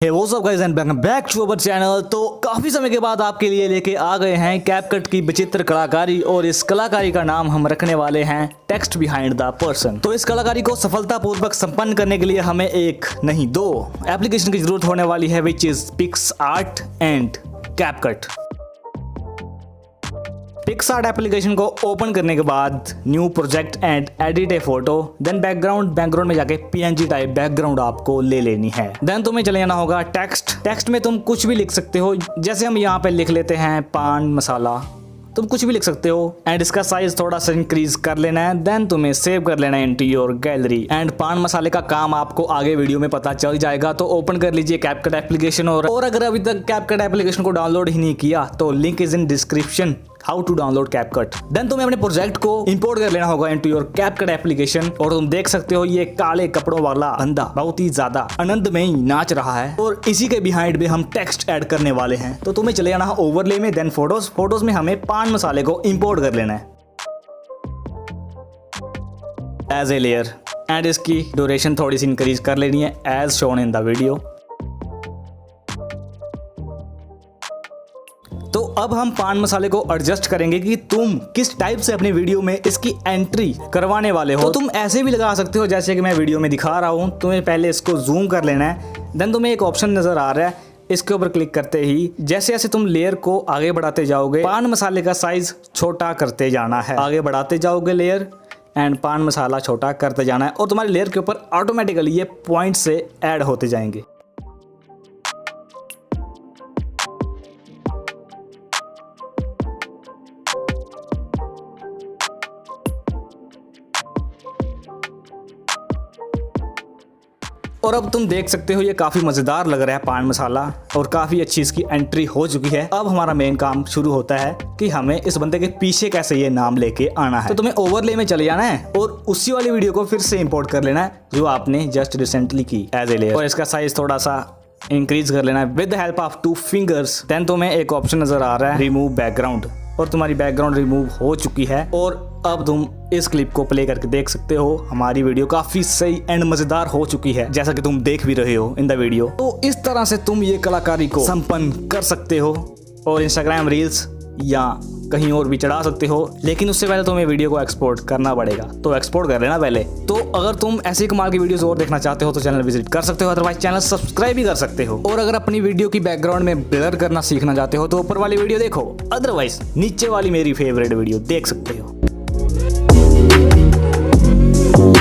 Hey what's up guys and welcome back to our channel. तो काफी समय के बाद आपके लिए लेके आ गए हैं कैपकट की विचित्र कलाकारी, और इस कलाकारी का नाम हम रखने वाले हैं टेक्स्ट बिहाइंड द पर्सन। तो इस कलाकारी को सफलतापूर्वक संपन्न करने के लिए हमें एक नहीं दो एप्लीकेशन की जरूरत होने वाली है, which is PicsArt and CapCut. PicsArt application को ओपन करने के बाद new project and edit a photo, then background में जाके पीएनजी टाइप बैकग्राउंड आपको ले लेनी है। देन तुम्हें चले जाना होगा टेक्स्ट में तुम कुछ भी लिख सकते हो, जैसे हम यहाँ पे लिख लेते हैं पान मसाला, तुम कुछ भी लिख सकते हो। एंड इसका साइज थोड़ा सा इंक्रीज कर लेना है, देन तुम्हें सेव कर लेना है इनटू योर गैलरी। एंड पान मसाले का काम आपको आगे वीडियो में पता चल जाएगा, तो ओपन कर लीजिए कैपकट एप्लीकेशन। और अगर अभी तक कैपकट एप्लीकेशन को डाउनलोड ही नहीं किया तो link is in description how to download CapCut. Then तुम्हें अपने प्रोजेक्ट को इंपोर्ट कर लेना होगा इनटू योर कैपकट एप्लीकेशन। और तुम देख सकते हो ये काले कपड़ों वाला बंदा बहुत ही ज्यादा आनंद में ही नाच रहा है, और इसी के बिहाइंड में हम टेक्स्ट ऐड करने वाले हैं। तो तुम्हें चले जाना है ओवरले में, देन फोटोज में हमें पान मसाले को इंपोर्ट कर लेना है एज ए लेयर। एंड इसकी ड्यूरेशन थोड़ी सी इंक्रीज कर लेनी है as shown in the video. तो अब हम पान मसाले को एडजस्ट करेंगे कि तुम किस टाइप से अपनी वीडियो में इसकी एंट्री करवाने वाले हो। तो तुम ऐसे भी लगा सकते हो जैसे कि मैं वीडियो में दिखा रहा हूं। तुम्हें पहले इसको जूम कर लेना है, देन तुम्हें एक ऑप्शन नजर आ रहा है, इसके ऊपर क्लिक करते ही जैसे जैसे तुम लेयर को आगे बढ़ाते जाओगे पान मसाले का साइज छोटा करते जाना है। आगे बढ़ाते जाओगे लेयर एंड पान मसाला छोटा करते जाना है, और तुम्हारी लेयर के ऊपर ऑटोमेटिकली ये पॉइंट से ऐड होते जाएंगे। और अब तुम देख सकते हो ये काफी मजेदार लग रहा है पान मसाला, और काफी अच्छी इसकी एंट्री हो चुकी है। अब हमारा मेन काम शुरू होता है कि हमें इस बंदे के पीछे कैसे ये नाम लेके आना है। तो तुम्हें ओवरले में चले जाना है और उसी वाली वीडियो को फिर से इंपोर्ट कर लेना है जो आपने जस्ट रिसेंटली की एज ए लेयर, और इसका साइज थोड़ा सा इंक्रीज कर लेना है with the help of 2 fingers. Then तुम्हें एक ऑप्शन नजर आ रहा है रिमूव बैकग्राउंड, और तुम्हारी बैकग्राउंड रिमूव हो चुकी है। और अब तुम इस क्लिप को प्ले करके देख सकते हो हमारी वीडियो काफी सही एंड मजेदार हो चुकी है, जैसा कि तुम देख भी रहे हो इन द वीडियो। तो इस तरह से तुम ये कलाकारी को संपन्न कर सकते हो और इंस्टाग्राम रील्स या कहीं और भी चढ़ा सकते हो, लेकिन उससे पहले तुम्हें वीडियो को एक्सपोर्ट करना पड़ेगा। तो एक्सपोर्ट कर लेना पहले। तो अगर तुम ऐसे कमाल की वीडियोस और देखना चाहते हो तो चैनल विजिट कर सकते हो, अदरवाइज चैनल सब्सक्राइब भी कर सकते हो। और अगर अपनी वीडियो की बैकग्राउंड में ब्लर करना सीखना चाहते हो तो ऊपर वाली वीडियो देखो, अदरवाइज नीचे वाली मेरी फेवरेट वीडियो देख सकते हो।